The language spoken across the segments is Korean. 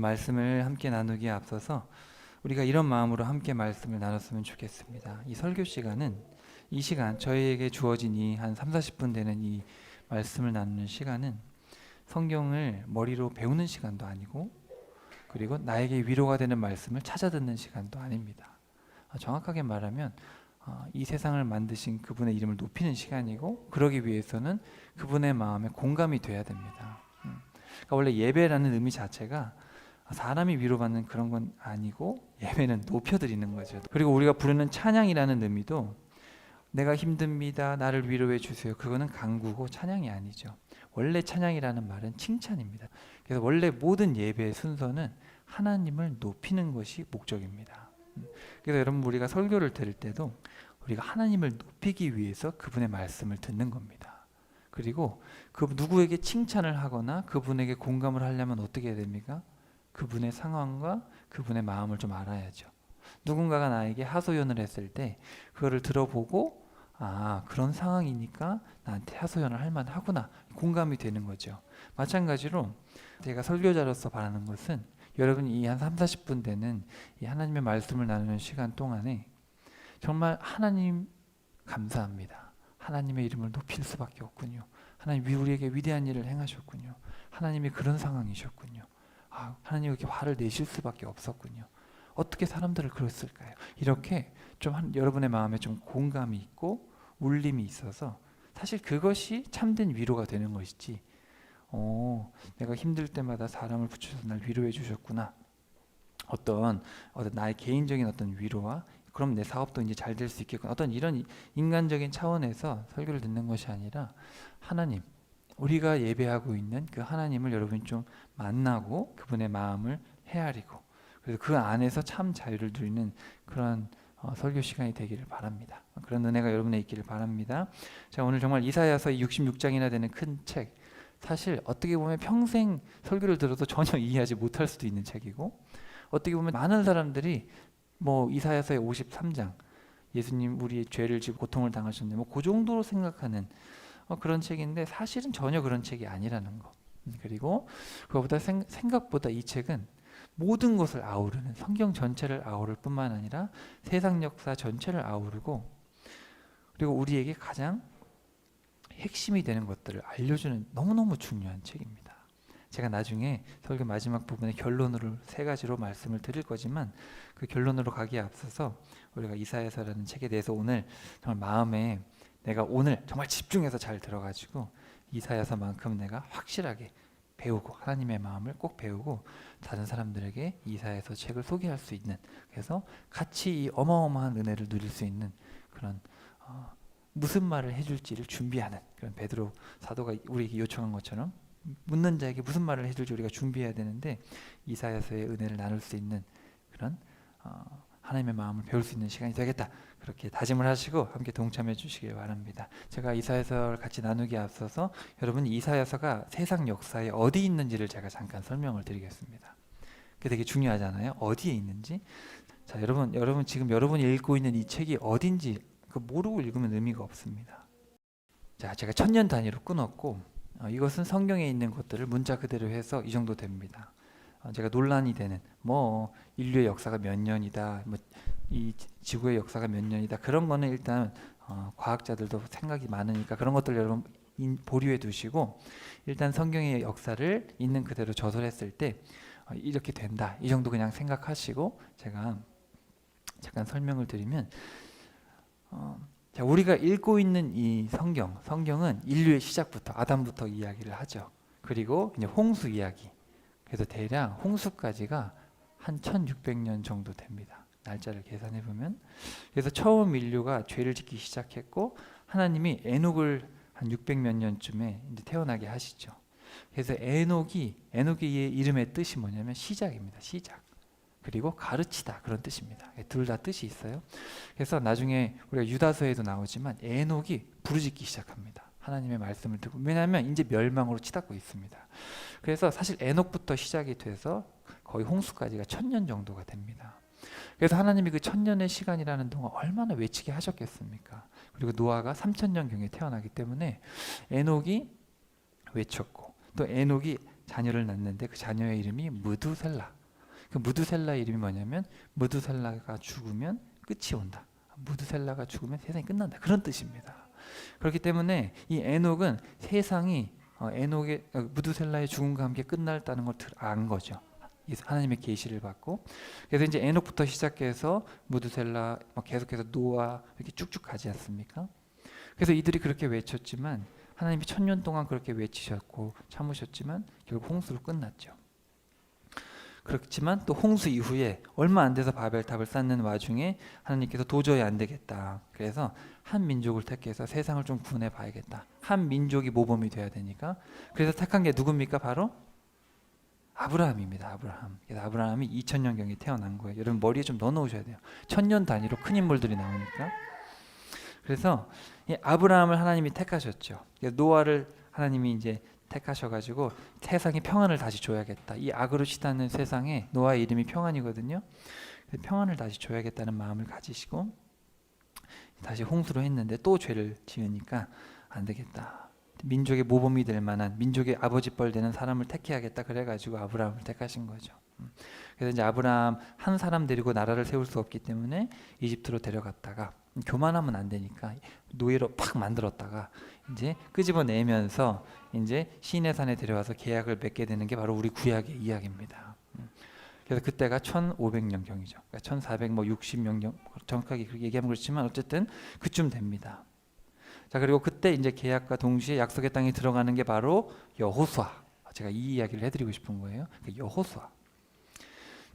말씀을 함께 나누기에 앞서서 우리가 이런 마음으로 함께 말씀을 나눴으면 좋겠습니다. 이 설교 시간은 이 시간 저희에게 주어진 이 한 3, 40분 되는 이 말씀을 나누는 시간은 성경을 머리로 배우는 시간도 아니고 그리고 나에게 위로가 되는 말씀을 찾아 듣는 시간도 아닙니다. 정확하게 말하면 이 세상을 만드신 그분의 이름을 높이는 시간이고 그러기 위해서는 그분의 마음에 공감이 돼야 됩니다. 그러니까 원래 예배라는 의미 자체가 사람이 위로받는 그런 건 아니고 예배는 높여드리는 거죠. 그리고 우리가 부르는 찬양이라는 의미도 내가 힘듭니다, 나를 위로해 주세요, 그거는 간구고 찬양이 아니죠. 원래 찬양이라는 말은 칭찬입니다. 그래서 원래 모든 예배의 순서는 하나님을 높이는 것이 목적입니다. 그래서 여러분 우리가 설교를 들을 때도 우리가 하나님을 높이기 위해서 그분의 말씀을 듣는 겁니다. 그리고 그 누구에게 칭찬을 하거나 그분에게 공감을 하려면 어떻게 해야 됩니까? 그분의 상황과 그분의 마음을 좀 알아야죠. 누군가가 나에게 하소연을 했을 때 그거를 들어보고 그런 상황이니까 나한테 하소연을 할 만하구나, 공감이 되는 거죠. 마찬가지로 제가 설교자로서 바라는 것은 여러분이 이 한 3, 40분 되는 이 하나님의 말씀을 나누는 시간 동안에 정말 하나님 감사합니다, 하나님의 이름을 높일 수밖에 없군요, 하나님 우리에게 위대한 일을 행하셨군요, 하나님이 그런 상황이셨군요, 하나님 이렇게 화를 내실 수밖에 없었군요, 어떻게 사람들을 그랬을까요? 이렇게 좀 여러분의 마음에 좀 공감이 있고 울림이 있어서 사실 그것이 참된 위로가 되는 것이지, 내가 힘들 때마다 사람을 붙여서 날 위로해 주셨구나, 어떤 나의 개인적인 어떤 위로와 그럼 내 사업도 이제 잘 될 수 있겠구나, 어떤 이런 인간적인 차원에서 설교를 듣는 것이 아니라 하나님, 우리가 예배하고 있는 그 하나님을 여러분이 좀 만나고 그분의 마음을 헤아리고 그래서 그 안에서 참 자유를 누리는 그런 설교 시간이 되기를 바랍니다. 그런 은혜가 여러분에 있기를 바랍니다. 자, 오늘 정말 이사야서 66장이나 되는 큰 책, 사실 어떻게 보면 평생 설교를 들어도 전혀 이해하지 못할 수도 있는 책이고 어떻게 보면 많은 사람들이 이사야서의 53장 예수님 우리의 죄를 지고 고통을 당하셨는데 그 정도로 생각하는 그런 책인데 사실은 전혀 그런 책이 아니라는 거. 그리고 그것보다 생각보다 이 책은 모든 것을 아우르는, 성경 전체를 아우를 뿐만 아니라 세상 역사 전체를 아우르고 그리고 우리에게 가장 핵심이 되는 것들을 알려주는 너무너무 중요한 책입니다. 제가 나중에 설교 마지막 부분에 결론으로 3가지로 말씀을 드릴 거지만 그 결론으로 가기에 앞서서 우리가 이사야서라는 책에 대해서 오늘 정말 마음에 내가 오늘 정말 집중해서 잘 들어가지고 이사야서만큼 내가 확실하게 배우고 하나님의 마음을 꼭 배우고 다른 사람들에게 이사야서 책을 소개할 수 있는, 그래서 같이 이 어마어마한 은혜를 누릴 수 있는 그런 무슨 말을 해줄지를 준비하는 그런 베드로 사도가 우리에게 요청한 것처럼 묻는 자에게 무슨 말을 해줄지 우리가 준비해야 되는데 이사야서의 은혜를 나눌 수 있는 그런 하나님의 마음을 배울 수 있는 시간이 되겠다, 그렇게 다짐을 하시고 함께 동참해 주시길 바랍니다. 제가 이사야서를 같이 나누기에 앞서서 여러분 이사야서가 세상 역사에 어디 있는지를 제가 잠깐 설명을 드리겠습니다. 그게 되게 중요하잖아요, 어디에 있는지. 자, 여러분 지금 여러분이 읽고 있는 이 책이 어딘지 모르고 읽으면 의미가 없습니다. 자, 제가 1000년 단위로 끊었고 이것은 성경에 있는 것들을 문자 그대로 해서 이 정도 됩니다. 제가 논란이 되는 인류의 역사가 몇 년이다, 이 지구의 역사가 몇 년이다, 그런 거는 일단 과학자들도 생각이 많으니까 그런 것들 여러분 보류해 두시고 일단 성경의 역사를 있는 그대로 저술했을 때 이렇게 된다, 이 정도 그냥 생각하시고 제가 잠깐 설명을 드리면 자, 우리가 읽고 있는 이 성경은 인류의 시작부터 아담부터 이야기를 하죠. 그리고 이제 홍수 이야기, 그래서 대략 홍수까지가 한 1600년 정도 됩니다, 날짜를 계산해 보면. 그래서 처음 인류가 죄를 짓기 시작했고 하나님이 에녹을 한 600몇 년쯤에 이제 태어나게 하시죠. 그래서 에녹의 이름의 뜻이 뭐냐면 시작입니다, 시작. 그리고 가르치다, 그런 뜻입니다. 둘 다 뜻이 있어요. 그래서 나중에 우리가 유다서에도 나오지만 에녹이 부르짖기 시작합니다, 하나님의 말씀을 듣고. 왜냐하면 이제 멸망으로 치닫고 있습니다. 그래서 사실 에녹부터 시작이 돼서 거의 홍수까지가 1000년 정도가 됩니다. 그래서 하나님이 그 1000년의 시간이라는 동안 얼마나 외치게 하셨겠습니까? 그리고 노아가 3000년경에 태어나기 때문에 에녹이 외쳤고 또 에녹이 자녀를 낳는데 그 자녀의 이름이 무두셀라. 그 무두셀라의 이름이 뭐냐면 무두셀라가 죽으면 끝이 온다. 무두셀라가 죽으면 세상이 끝난다. 그런 뜻입니다. 그렇기 때문에 이 에녹은 세상이 에녹의 무두셀라의 죽음과 함께 끝났다는 걸 안 거죠. 하나님의 계시를 받고. 그래서 이제 에녹부터 시작해서 무두셀라 계속해서 노아 이렇게 쭉쭉 가지 않습니까? 그래서 이들이 그렇게 외쳤지만 하나님이 1000년 동안 그렇게 외치셨고 참으셨지만 결국 홍수로 끝났죠. 그렇지만 또 홍수 이후에 얼마 안 돼서 바벨탑을 쌓는 와중에 하나님께서 도저히 안 되겠다. 그래서 한 민족을 택해서 세상을 좀 구원해 봐야겠다. 한 민족이 모범이 돼야 되니까. 그래서 택한 게 누굽니까? 바로 아브라함입니다. 아브라함. 그래서 아브라함이 2000년경에 태어난 거예요. 여러분 머리에 좀 넣어 놓으셔야 돼요. 1000년 단위로 큰 인물들이 나오니까. 그래서 이 아브라함을 하나님이 택하셨죠. 노아를 하나님이 이제 택하셔가지고 세상에 평안을 다시 줘야겠다. 이 악으로 치닫는 세상에 노아의 이름이 평안이거든요. 평안을 다시 줘야겠다는 마음을 가지시고 다시 홍수로 했는데 또 죄를 지으니까 안 되겠다. 민족의 모범이 될 만한 민족의 아버지뻘 되는 사람을 택해야겠다. 그래가지고 아브라함을 택하신 거죠. 그래서 이제 아브라함 한 사람 데리고 나라를 세울 수 없기 때문에 이집트로 데려갔다가 교만하면 안 되니까 노예로 팍 만들었다가 이제 끄집어내면서 이제 시내산에 데려와서 계약을 맺게 되는 게 바로 우리 구약의 이야기입니다. 그래서 그때가 1500년경이죠. 그러니까 1460년경 정확하게 그렇게 얘기하면 그렇지만 어쨌든 그쯤 됩니다. 자, 그리고 그때 이제 계약과 동시에 약속의 땅에 들어가는 게 바로 여호수아. 제가 이 이야기를 해드리고 싶은 거예요. 여호수아.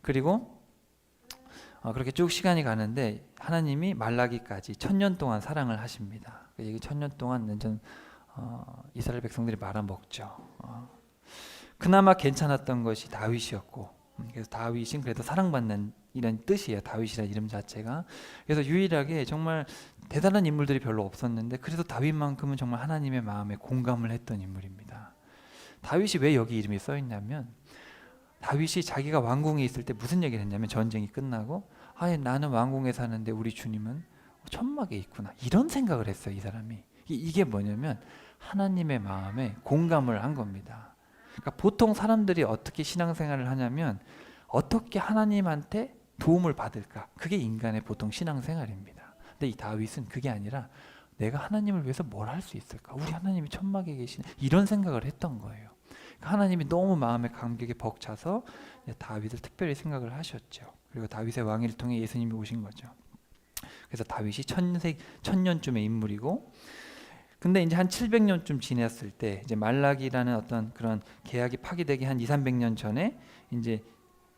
그리고 그렇게 쭉 시간이 가는데 하나님이 말라기까지 1000년 동안 사랑을 하십니다. 이게 1000년 동안 완전 이스라엘 백성들이 말아먹죠. 그나마 괜찮았던 것이 다윗이었고, 그래서 다윗은 그래도 사랑받는 이런 뜻이에요. 다윗이라는 이름 자체가. 그래서 유일하게 정말 대단한 인물들이 별로 없었는데 그래도 다윗만큼은 정말 하나님의 마음에 공감을 했던 인물입니다. 다윗이 왜 여기 이름이 써 있냐면 다윗이 자기가 왕궁에 있을 때 무슨 얘기를 했냐면 전쟁이 끝나고 나는 왕궁에 사는데 우리 주님은 천막에 있구나. 이런 생각을 했어요. 이 사람이. 이게 뭐냐면 하나님의 마음에 공감을 한 겁니다. 그러니까 보통 사람들이 어떻게 신앙생활을 하냐면 어떻게 하나님한테 도움을 받을까? 그게 인간의 보통 신앙생활입니다. 근데 이 다윗은 그게 아니라 내가 하나님을 위해서 뭘 할 수 있을까? 우리 하나님이 천막에 계시네. 이런 생각을 했던 거예요. 하나님이 너무 마음에 감격에 벅차서 다윗을 특별히 생각을 하셨죠. 그리고 다윗의 왕위를 통해 예수님이 오신 거죠. 그래서 다윗이 1000년쯤의 인물이고, 근데 이제 한 700년쯤 지났을 때 이제 말라기라는 어떤 그런 계약이 파기되기 한 200~300년 전에 이제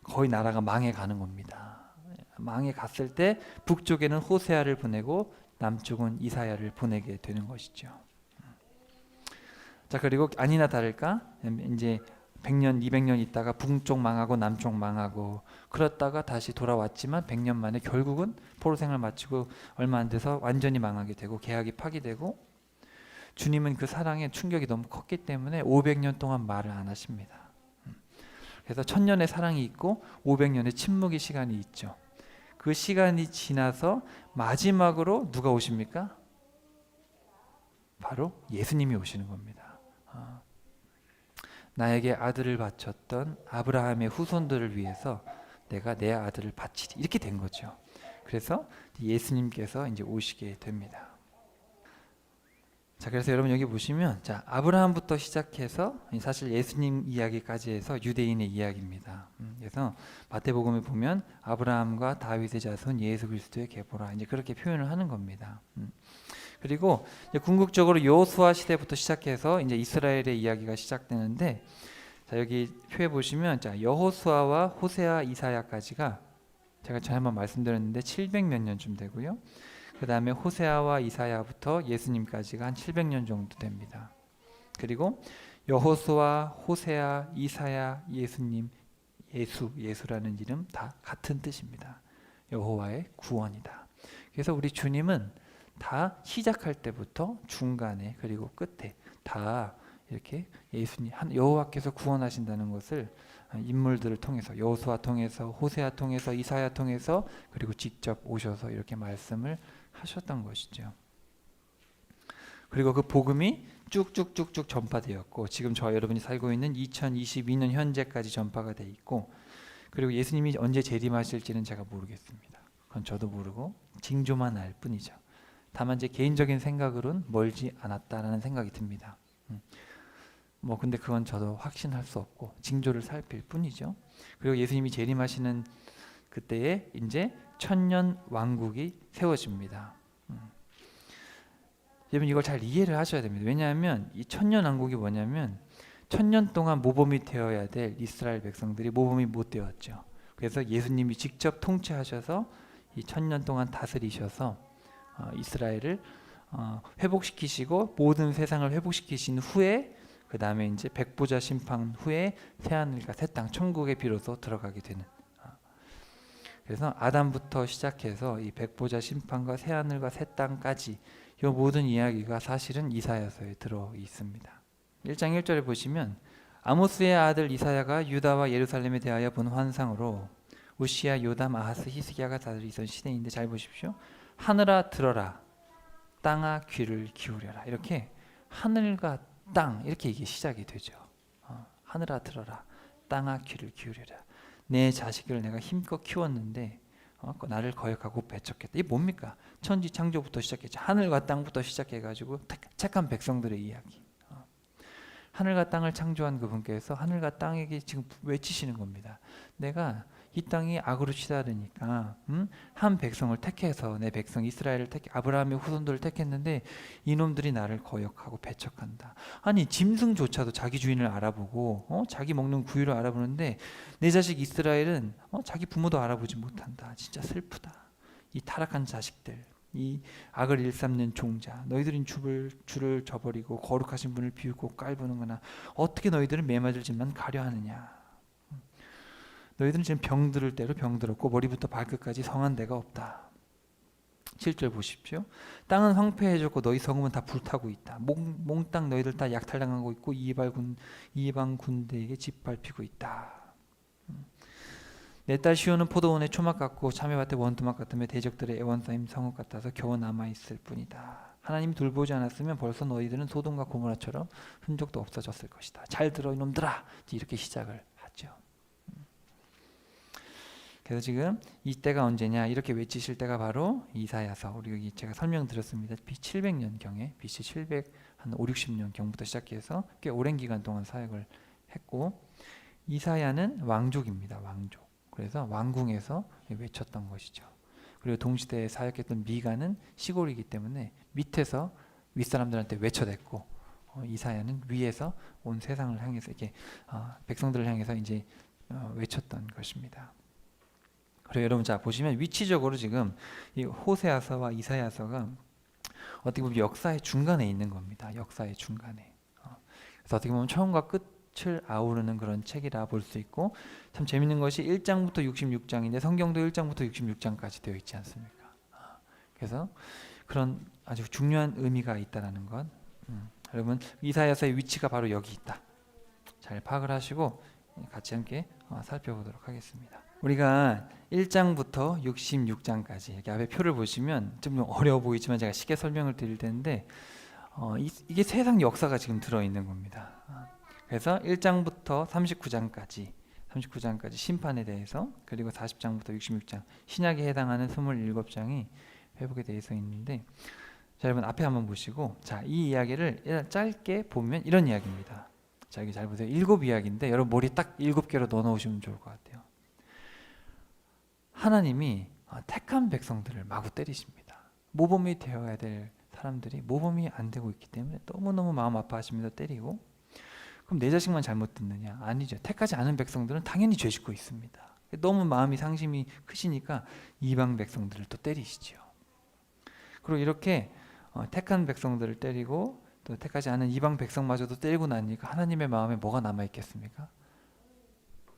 거의 나라가 망해 가는 겁니다. 망해 갔을 때 북쪽에는 호세아를 보내고 남쪽은 이사야를 보내게 되는 것이죠. 자, 그리고 아니나 다를까 이제 100년, 200년 있다가 북쪽 망하고 남쪽 망하고 그렇다가 다시 돌아왔지만 100년 만에 결국은 포로 생활 마치고 얼마 안 돼서 완전히 망하게 되고 계약이 파기되고, 주님은 그 사랑에 충격이 너무 컸기 때문에 500년 동안 말을 안 하십니다. 그래서 1000년의 사랑이 있고 500년의 침묵의 시간이 있죠. 그 시간이 지나서 마지막으로 누가 오십니까? 바로 예수님이 오시는 겁니다. 나에게 아들을 바쳤던 아브라함의 후손들을 위해서 내가 내 아들을 바치리. 이렇게 된 거죠. 그래서 예수님께서 이제 오시게 됩니다. 자, 그래서 여러분 여기 보시면 자, 아브라함부터 시작해서 사실 예수님 이야기까지 해서 유대인의 이야기입니다. 그래서 마태복음에 보면 아브라함과 다윗의 자손 예수 그리스도의 계보라 이제 그렇게 표현을 하는 겁니다. 그리고 이제 궁극적으로 여호수아 시대부터 시작해서 이제 이스라엘의 이야기가 시작되는데, 자, 여기 표에 보시면 자, 여호수아와 호세아 이사야까지가 제가 전에 한번 말씀드렸는데 700몇 년쯤 되고요. 그 다음에 호세아와 이사야부터 예수님까지가 한 700년 정도 됩니다. 그리고 여호수아, 호세아, 이사야, 예수님, 예수라는 이름 다 같은 뜻입니다. 여호와의 구원이다. 그래서 우리 주님은 다 시작할 때부터 중간에 그리고 끝에 다 이렇게 예수님 여호와께서 구원하신다는 것을 인물들을 통해서 여호수아 통해서 호세아 통해서 이사야 통해서 그리고 직접 오셔서 이렇게 말씀을 하셨던 것이죠. 그리고 그 복음이 쭉쭉쭉쭉 전파되었고 지금 저와 여러분이 살고 있는 2022년 현재까지 전파가 돼 있고 그리고 예수님이 언제 재림하실지는 제가 모르겠습니다. 그건 저도 모르고 징조만 알 뿐이죠. 다만 제 개인적인 생각으로는 멀지 않았다라는 생각이 듭니다. 뭐 근데 그건 저도 확신할 수 없고 징조를 살필 뿐이죠. 그리고 예수님이 재림하시는 그때에 이제 천년 왕국이 세워집니다. 여러분 이걸 잘 이해를 하셔야 됩니다. 왜냐하면 이 천년 왕국이 뭐냐면 천년 동안 모범이 되어야 될 이스라엘 백성들이 모범이 못 되었죠. 그래서 예수님이 직접 통치하셔서 이 천년 동안 다스리셔서 이스라엘을 회복시키시고 모든 세상을 회복시키신 후에 그 다음에 이제 백보자 심판 후에 새하늘과 새 땅 천국에 비로소 들어가게 되는. 그래서 아담부터 시작해서 이 백보자 심판과 새하늘과 새 땅까지 이 모든 이야기가 사실은 이사야서에 들어 있습니다. 1장 1절에 보시면 아모스의 아들 이사야가 유다와 예루살렘에 대하여 본 환상으로 우시야, 요담, 아하스, 히스기야가 다스리던 시대인데 잘 보십시오. 하늘아 들어라, 땅아 귀를 기울여라. 이렇게 하늘과 땅 이렇게 이게 시작이 되죠. 하늘아 들어라, 땅아 귀를 기울여라. 내 자식을 내가 힘껏 키웠는데 나를 거역하고 배척했다. 이게 뭡니까? 천지 창조부터 시작했죠. 하늘과 땅부터 시작해가지고 착한 백성들의 이야기. 하늘과 땅을 창조한 그분께서 하늘과 땅에게 지금 외치시는 겁니다. 내가 이 땅이 악으로 치달으니까 한 백성을 택해서 내 백성 이스라엘을 택해 아브라함의 후손들을 택했는데 이놈들이 나를 거역하고 배척한다. 아니 짐승조차도 자기 주인을 알아보고 자기 먹는 구유를 알아보는데 내 자식 이스라엘은 자기 부모도 알아보지 못한다. 진짜 슬프다. 이 타락한 자식들, 이 악을 일삼는 종자, 너희들은 주를 저버리고 거룩하신 분을 비웃고 깔보는구나. 어떻게 너희들은 매맞을 짓만 가려 하느냐. 너희들은 지금 병들을 대로 병들었고 머리부터 발끝까지 성한 데가 없다. 7절 보십시오. 땅은 황폐해졌고 너희 성읍은 다 불타고 있다. 몽땅 너희들 다 약탈당하고 있고 이방 군대에게 짓밟히고 있다. 내 딸 시온은 포도원의 초막 같고 참외밭의 원두막 같으며 대적들의 애원싸임 성읍 같아서 겨우 남아있을 뿐이다. 하나님이 돌보지 않았으면 벌써 너희들은 소돔과 고모라처럼 흔적도 없어졌을 것이다. 잘 들어 이놈들아. 이렇게 시작을 하죠. 그래서 지금 이때가 언제냐 이렇게 외치실 때가 바로 이사야서. 우리 여기 제가 설명드렸습니다. BC 700년경에 BC 700 한 5, 60년경부터 시작해서 꽤 오랜 기간 동안 사역을 했고 이사야는 왕족입니다. 왕족. 그래서 왕궁에서 외쳤던 것이죠. 그리고 동시대에 사역했던 미가는 시골이기 때문에 밑에서 윗사람들한테 외쳐댔고 이사야는 위에서 온 세상을 향해서 이렇게 백성들을 향해서 이제 외쳤던 것입니다. 그리고 여러분 자 보시면 위치적으로 지금 이 호세아서와 이사야서가 어떻게 보면 역사의 중간에 있는 겁니다. 역사의 중간에. 그래서 어떻게 보면 처음과 끝을 아우르는 그런 책이라 볼 수 있고 참 재밌는 것이 1장부터 66장인데 성경도 1장부터 66장까지 되어 있지 않습니까? 그래서 그런 아주 중요한 의미가 있다는 것. 여러분 이사야서의 위치가 바로 여기 있다. 잘 파악을 하시고 같이 함께 살펴보도록 하겠습니다. 우리가 1장부터 66장까지 이렇게 앞에 표를 보시면 좀 어려워 보이지만 제가 쉽게 설명을 드릴 텐데 이게 세상 역사가 지금 들어있는 겁니다. 그래서 1장부터 39장까지 심판에 대해서 그리고 40장부터 66장 신약에 해당하는 27장이 회복에 대해서 있는데 자, 여러분 앞에 한번 보시고 자, 이 이야기를 짧게 보면 이런 이야기입니다. 자, 여기 잘 보세요. 7 이야기인데 여러분 머리 딱 7개로 넣어 놓으시면 좋을 것 같아요. 하나님이 택한 백성들을 마구 때리십니다. 모범이 되어야 될 사람들이 모범이 안 되고 있기 때문에 너무너무 마음 아파하시면서 때리고 그럼 내 자식만 잘못 듣느냐? 아니죠. 택하지 않은 백성들은 당연히 죄 짓고 있습니다. 너무 마음이 상심이 크시니까 이방 백성들을 또 때리시죠. 그리고 이렇게 택한 백성들을 때리고 또 택하지 않은 이방 백성마저도 때리고 나니까 하나님의 마음에 뭐가 남아있겠습니까?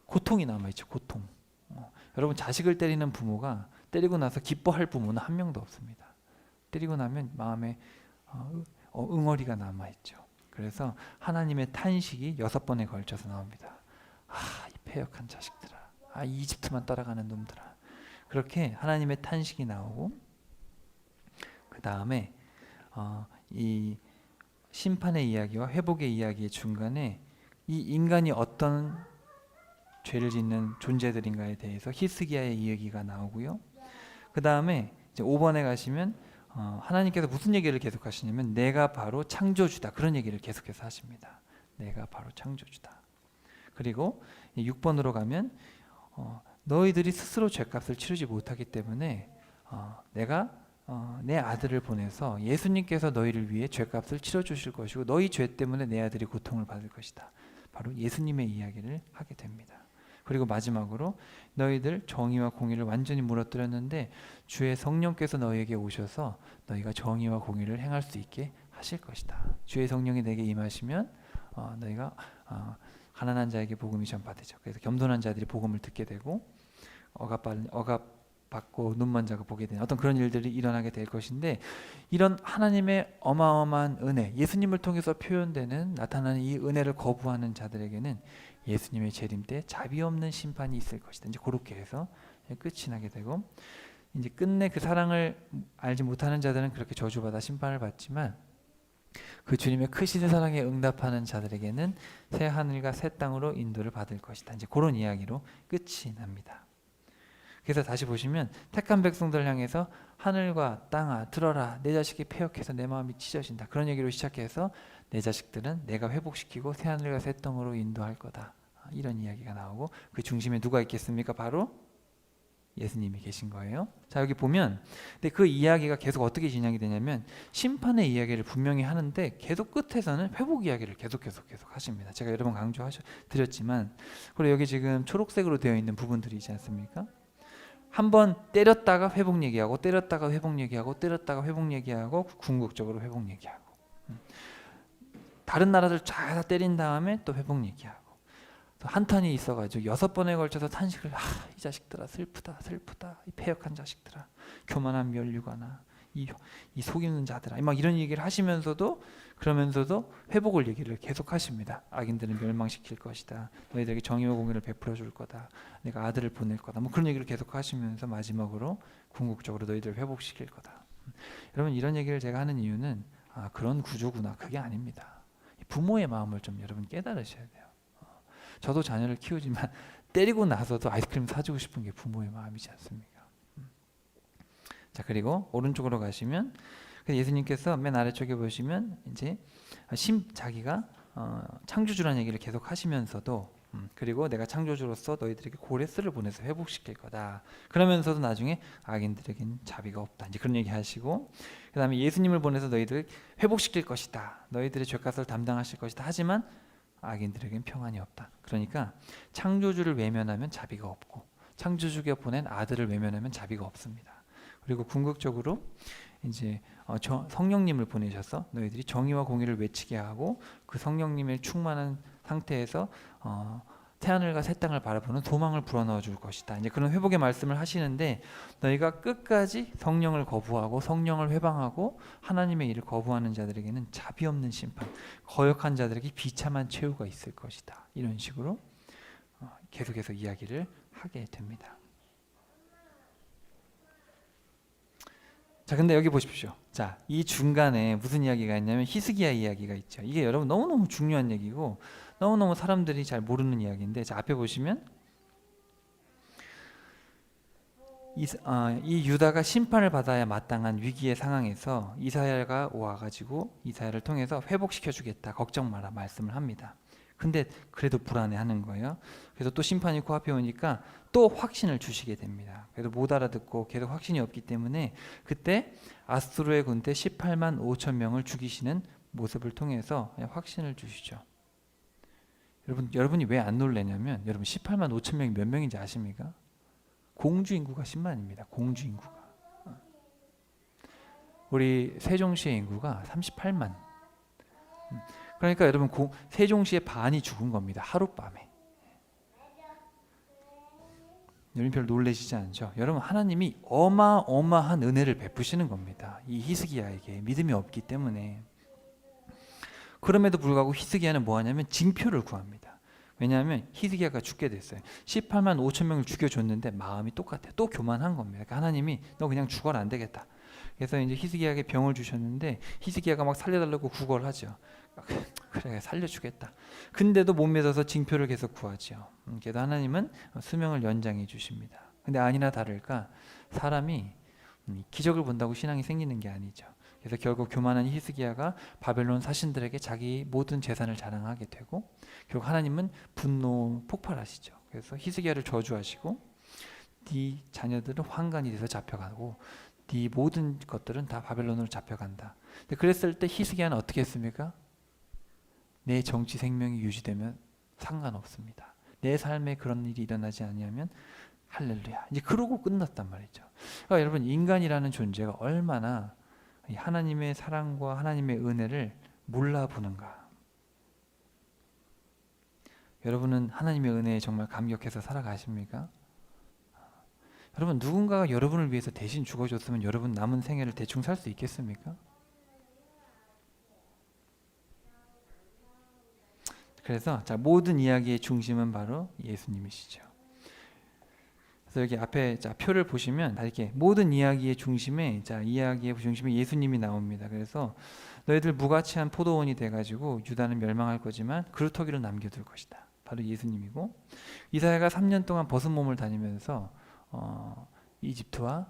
고통이 남아있죠. 고통. 여러분 자식을 때리는 부모가 때리고 나서 기뻐할 부모는 한 명도 없습니다. 때리고 나면 마음에 응어리가 남아있죠. 그래서 하나님의 탄식이 6번에 걸쳐서 나옵니다. 이 패역한 자식들아. 이집트만 따라가는 놈들아. 그렇게 하나님의 탄식이 나오고 그 다음에 이 심판의 이야기와 회복의 이야기의 중간에 이 인간이 어떤 죄를 짓는 존재들인가에 대해서 히스기야의 이야기가 나오고요. 그 다음에 이제 5번에 가시면 하나님께서 무슨 얘기를 계속 하시냐면 내가 바로 창조주다, 그런 얘기를 계속해서 하십니다. 내가 바로 창조주다. 그리고 6번으로 가면 너희들이 스스로 죄값을 치르지 못하기 때문에 내가 내 아들을 보내서 예수님께서 너희를 위해 죄값을 치러주실 것이고 너희 죄 때문에 내 아들이 고통을 받을 것이다. 바로 예수님의 이야기를 하게 됩니다. 그리고 마지막으로 너희들 정의와 공의를 완전히 무너뜨렸는데 주의 성령께서 너희에게 오셔서 너희가 정의와 공의를 행할 수 있게 하실 것이다. 주의 성령이 내게 임하시면 너희가 가난한 자에게 복음이 전파되죠. 그래서 겸손한 자들이 복음을 듣게 되고 억압받고 눈먼 자가 보게 되는 어떤 그런 일들이 일어나게 될 것인데, 이런 하나님의 어마어마한 은혜, 예수님을 통해서 표현되는 나타나는 이 은혜를 거부하는 자들에게는 예수님의 재림 때 자비 없는 심판이 있을 것이다. 이제 그렇게 해서 끝이 나게 되고, 이제 끝내 그 사랑을 알지 못하는 자들은 그렇게 저주받아 심판을 받지만 그 주님의 크신 사랑에 응답하는 자들에게는 새 하늘과 새 땅으로 인도를 받을 것이다. 이제 그런 이야기로 끝이 납니다. 그래서 다시 보시면 택한 백성들을 향해서 하늘과 땅아 들어라, 내 자식이 패역해서 내 마음이 찢어진다, 그런 얘기로 시작해서 내 자식들은 내가 회복시키고 새 하늘과 새 땅으로 인도할 거다, 이런 이야기가 나오고 그 중심에 누가 있겠습니까? 바로 예수님이 계신 거예요. 자, 여기 보면 근데 그 이야기가 계속 어떻게 진행이 되냐면 심판의 이야기를 분명히 하는데 계속 끝에서는 회복 이야기를 계속 하십니다. 제가 여러 번 강조드렸지만, 그리고 여기 지금 초록색으로 되어 있는 부분들이 있지 않습니까? 한번 때렸다가 회복 얘기하고 때렸다가 회복 얘기하고 때렸다가 회복 얘기하고 궁극적으로 회복 얘기하고, 다른 나라들 다 때린 다음에 또 회복 얘기하고, 또 한탄이 있어가지고 6번에 걸쳐서 탄식을, 이 자식들아 슬프다 이 패역한 자식들아, 교만한 멸류관아, 이 속이는 자들아, 막 이런 얘기를 하시면서도 그러면서도 회복을 얘기를 계속 하십니다. 악인들은 멸망시킬 것이다, 너희들에게 정의와 공의를 베풀어 줄 거다, 내가 아들을 보낼 거다, 뭐 그런 얘기를 계속 하시면서 마지막으로 궁극적으로 너희들을 회복시킬 거다. 여러분, 이런 얘기를 제가 하는 이유는 그런 구조구나, 그게 아닙니다. 부모의 마음을 좀 여러분 깨달으셔야 돼요. 저도 자녀를 키우지만 때리고 나서도 아이스크림 사주고 싶은 게 부모의 마음이지 않습니까? 자, 그리고 오른쪽으로 가시면 예수님께서 맨 아래쪽에 보시면 이제 자기가 창조주라는 얘기를 계속 하시면서도 그리고 내가 창조주로서 너희들에게 고레스를 보내서 회복시킬 거다, 그러면서도 나중에 악인들에게는 자비가 없다, 이제 그런 얘기 하시고, 그 다음에 예수님을 보내서 너희들을 회복시킬 것이다, 너희들의 죄값을 담당하실 것이다, 하지만 악인들에게는 평안이 없다. 그러니까 창조주를 외면하면 자비가 없고 창조주가 보낸 아들을 외면하면 자비가 없습니다. 그리고 궁극적으로 이제 성령님을 보내셔서 너희들이 정의와 공의를 외치게 하고 그 성령님의 충만한 상태에서 새하늘과 새 땅을 바라보는 소망을 불어넣어 줄 것이다, 이제 그런 회복의 말씀을 하시는데, 너희가 끝까지 성령을 거부하고 성령을 회방하고 하나님의 일을 거부하는 자들에게는 자비 없는 심판, 거역한 자들에게 비참한 최후가 있을 것이다, 이런 식으로 계속해서 이야기를 하게 됩니다. 자, 근데 여기 보십시오. 자, 이 중간에 무슨 이야기가 있냐면 히스기야 이야기가 있죠. 이게 여러분 너무너무 중요한 얘기고 너무너무 사람들이 잘 모르는 이야기인데, 자, 앞에 보시면 이 유다가 심판을 받아야 마땅한 위기의 상황에서 이사야가 와가지고 이사야를 통해서 회복시켜 주겠다, 걱정 마라 말씀을 합니다. 근데 그래도 불안해하는 거예요. 그래서 또 심판이 코앞에 오니까 또 확신을 주시게 됩니다. 그래도 못 알아듣고 계속 확신이 없기 때문에 그때 아수르의 군대 18만 5천 명을 죽이시는 모습을 통해서 확신을 주시죠. 여러분이 왜 안 놀래냐면, 여러분 18만 5천 명이 몇 명인지 아십니까? 공주 인구가 10만입니다. 공주 인구가. 우리 세종시의 인구가 38만. 그러니까 여러분 세종시의 반이 죽은 겁니다. 하룻밤에. 여러분 별 놀라시지 않죠? 여러분, 하나님이 어마어마한 은혜를 베푸시는 겁니다. 이 히스기야에게 믿음이 없기 때문에. 그럼에도 불구하고 히스기야는 뭐 하냐면 징표를 구합니다. 왜냐하면 히스기야가 죽게 됐어요. 18만 5천 명을 죽여줬는데 마음이 똑같아요. 또 교만한 겁니다. 그러니까 하나님이 너 그냥 죽어라, 안 되겠다. 그래서 이제 히스기야에게 병을 주셨는데 히스기야가 막 살려달라고 구걸을 하죠. 그래 살려주겠다. 근데도 못 믿어서 징표를 계속 구하죠. 그래도 하나님은 수명을 연장해 주십니다. 근데 아니나 다를까 사람이 기적을 본다고 신앙이 생기는 게 아니죠. 그래서 결국 교만한 히스기야가 바벨론 사신들에게 자기 모든 재산을 자랑하게 되고 결국 하나님은 분노 폭발하시죠. 그래서 히스기야를 저주하시고 네 자녀들은 환관이 돼서 잡혀가고 네 모든 것들은 다 바벨론으로 잡혀간다. 근데 그랬을 때 히스기야는 어떻게 했습니까? 내 정치 생명이 유지되면 상관없습니다. 내 삶에 그런 일이 일어나지 아니하면 할렐루야. 이제 그러고 끝났단 말이죠. 그러니까 여러분 인간이라는 존재가 얼마나 하나님의 사랑과 하나님의 은혜를 몰라보는가. 여러분은 하나님의 은혜에 정말 감격해서 살아가십니까? 여러분 누군가가 여러분을 위해서 대신 죽어줬으면 여러분 남은 생애를 대충 살 수 있겠습니까? 그래서 자, 모든 이야기의 중심은 바로 예수님이시죠. 그래서 여기 앞에 자, 표를 보시면 다 이렇게 모든 이야기의 중심에 이야기의 중심에 예수님이 나옵니다. 그래서 너희들 무가치한 포도원이 돼가지고 유다는 멸망할 거지만 그루터기를 남겨둘 것이다. 바로 예수님이고 이사야가 3년 동안 벗은 몸을 다니면서 이집트와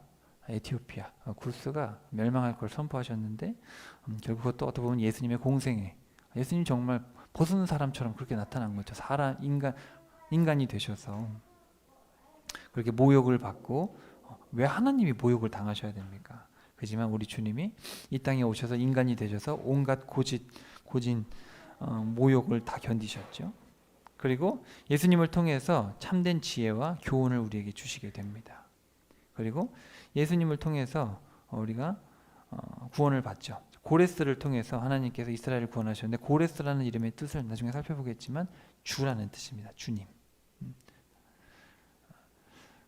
에티오피아, 구스가 멸망할 걸 선포하셨는데 결국 그것도 어떻게 보면 예수님의 공생애. 예수님 정말 벗은 사람처럼 그렇게 나타난 거죠. 사람 인간이 되셔서 그렇게 모욕을 받고 왜 하나님이 모욕을 당하셔야 됩니까? 그지만 우리 주님이 이 땅에 오셔서 인간이 되셔서 온갖 고진 모욕을 다 견디셨죠. 그리고 예수님을 통해서 참된 지혜와 교훈을 우리에게 주시게 됩니다. 그리고 예수님을 통해서 우리가 구원을 받죠. 고레스를 통해서 하나님께서 이스라엘을 구원하셨는데 고레스라는 이름의 뜻을 나중에 살펴보겠지만 주라는 뜻입니다. 주님.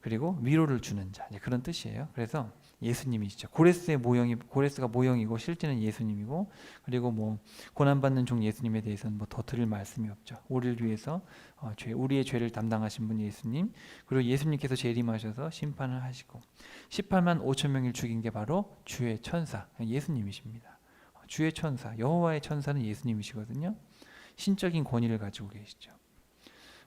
그리고 위로를 주는 자, 그런 뜻이에요. 그래서 예수님이시죠. 고레스가 모형이고 실제는 예수님이고, 그리고 뭐 고난 받는 종 예수님에 대해서는 뭐 더 드릴 말씀이 없죠. 우리를 위해서 우리의 죄를 담당하신 분 예수님, 그리고 예수님께서 재림하셔서 심판을 하시고 18만 5천 명을 죽인 게 바로 주의 천사 예수님이십니다. 주의 천사 여호와의 천사는 예수님이시거든요. 신적인 권위를 가지고 계시죠.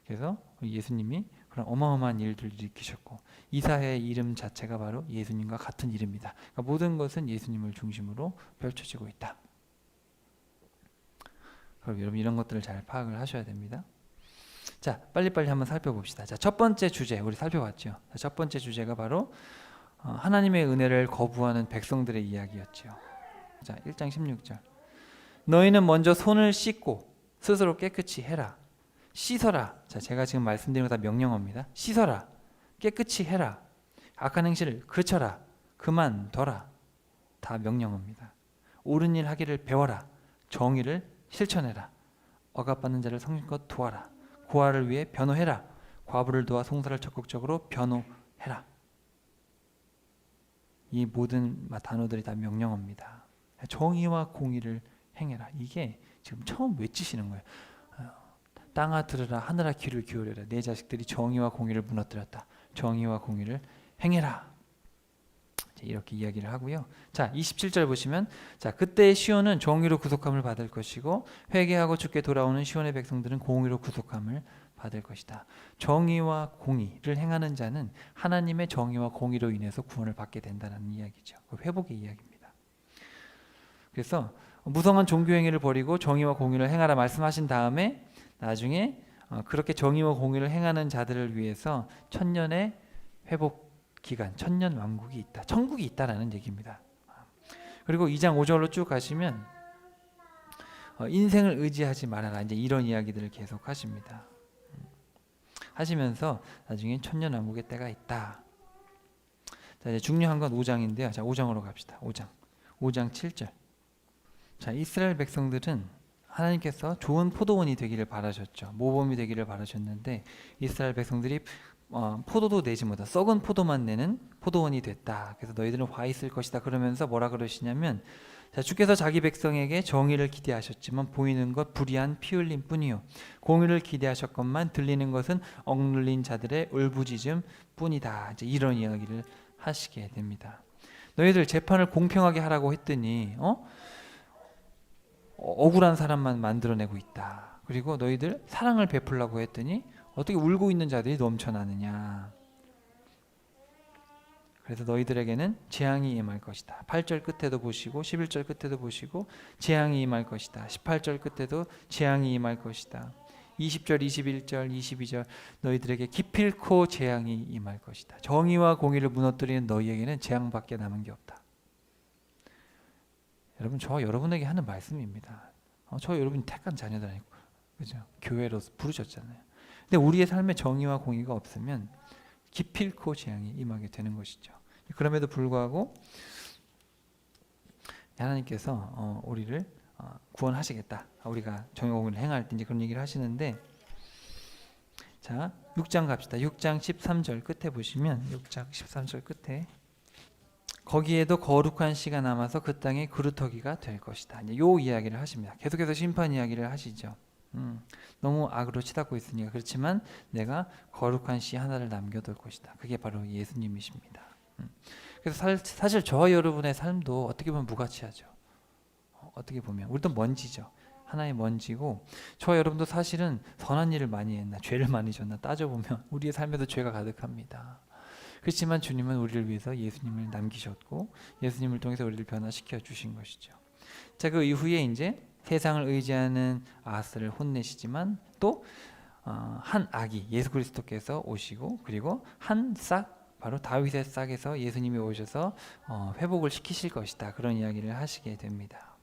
그래서 예수님이 그런 어마어마한 일들을 일으키셨고 이사야의 이름 자체가 바로 예수님과 같은 이름이다. 그러니까 모든 것은 예수님을 중심으로 펼쳐지고 있다. 그럼 여러분 이런 것들을 잘 파악을 하셔야 됩니다. 자, 빨리빨리 한번 살펴봅시다. 자, 첫 번째 주제 우리 살펴봤죠. 자, 첫 번째 주제가 바로 하나님의 은혜를 거부하는 백성들의 이야기였죠. 자, 1장 16절. 너희는 먼저 손을 씻고 스스로 깨끗이 해라. 씻어라. 자, 제가 지금 말씀드린 거 다 명령어입니다. 씻어라. 깨끗이 해라. 악한 행실을 그쳐라. 그만둬라. 다 명령어입니다. 옳은 일 하기를 배워라. 정의를 실천해라. 억압받는 자를 성심껏 도와라. 고아를 위해 변호해라. 과부를 도와 송사를 적극적으로 변호해라. 이 모든 단어들이 다 명령어입니다. 정의와 공의를 행해라. 이게 지금 처음 외치시는 거예요. 땅아 들으라 하늘아 귀를 기울여라. 내 자식들이 정의와 공의를 무너뜨렸다. 정의와 공의를 행해라. 이렇게 이야기를 하고요. 자, 27절 보시면 자, 그때 시온은 정의로 구속함을 받을 것이고 회개하고 주께 돌아오는 시온의 백성들은 공의로 구속함을 받을 것이다. 정의와 공의를 행하는 자는 하나님의 정의와 공의로 인해서 구원을 받게 된다는 이야기죠. 회복의 이야기입니다. 그래서 무성한 종교행위를 버리고 정의와 공의를 행하라 말씀하신 다음에 나중에 그렇게 정의와 공의를 행하는 자들을 위해서 천년의 회복 기간, 천년 왕국이 있다. 천국이 있다라는 얘기입니다. 그리고 2장 5절로 쭉 가시면 인생을 의지하지 말아라. 이제 이런 이야기들을 계속 하십니다. 하시면서 나중에 천년 왕국의 때가 있다. 자, 이제 중요한 건 5장인데요. 자, 5장으로 갑시다. 5장 7절. 자, 이스라엘 백성들은 하나님께서 좋은 포도원이 되기를 바라셨죠. 모범이 되기를 바라셨는데 이스라엘 백성들이 포도도 내지 못한 썩은 포도만 내는 포도원이 됐다. 그래서 너희들은 화 있을 것이다. 그러면서 뭐라 그러시냐면 자, 주께서 자기 백성에게 정의를 기대하셨지만 보이는 것 불의한 피 흘림 뿐이요 공의를 기대하셨건만 들리는 것은 억눌린 자들의 울부짖음 뿐이다. 이제 이런 이야기를 하시게 됩니다. 너희들 재판을 공평하게 하라고 했더니 억울한 사람만 만들어내고 있다. 그리고 너희들 사랑을 베풀라고 했더니 어떻게 울고 있는 자들이 넘쳐나느냐. 그래서 너희들에게는 재앙이 임할 것이다. 8절 끝에도 보시고 11절 끝에도 보시고 재앙이 임할 것이다. 18절 끝에도 재앙이 임할 것이다. 20절, 21절, 22절 너희들에게 기필코 재앙이 임할 것이다. 정의와 공의를 무너뜨리는 너희에게는 재앙밖에 남은 게 없다. 여러분, 저 여러분에게 하는 말씀입니다. 저 여러분 택한 자녀들 아니고, 그죠? 교회로 부르셨잖아요. 근데 우리의 삶에 정의와 공의가 없으면 기필코 재앙이 임하게 되는 것이죠. 그럼에도 불구하고 하나님께서 우리를 구원하시겠다. 우리가 정의와 공의를 행할 때 이제 그런 얘기를 하시는데, 자 6장 갑시다. 6장 13절 끝에 보시면 6장 13절 끝에 거기에도 거룩한 씨가 남아서 그 땅에 그루터기가 될 것이다. 이제 요 이야기를 하십니다. 계속해서 심판 이야기를 하시죠. 너무 악으로 치닫고 있으니까. 그렇지만 내가 거룩한 씨 하나를 남겨둘 것이다. 그게 바로 예수님이십니다. 그래서 사실 저와 여러분의 삶도 어떻게 보면 무가치하죠. 어떻게 보면 우리도 먼지죠. 하나의 먼지고, 저와 여러분도 사실은 선한 일을 많이 했나 죄를 많이 졌나 따져보면 우리의 삶에도 죄가 가득합니다. 그렇지만 주님은 우리를 위해서 예수님을 남기셨고 예수님을 통해서 우리를 변화시켜 주신 것이죠. 자, 그 이후에 이제 세상을 의지하는 아하스를 혼내시지만 또 한 아기 예수 그리스도께서 오시고, 그리고 한 싹, 바로 다윗의 싹에서 예수님이 오셔서 회복을 시키실 것이다. 그런 이야기를 하시게 됩니다.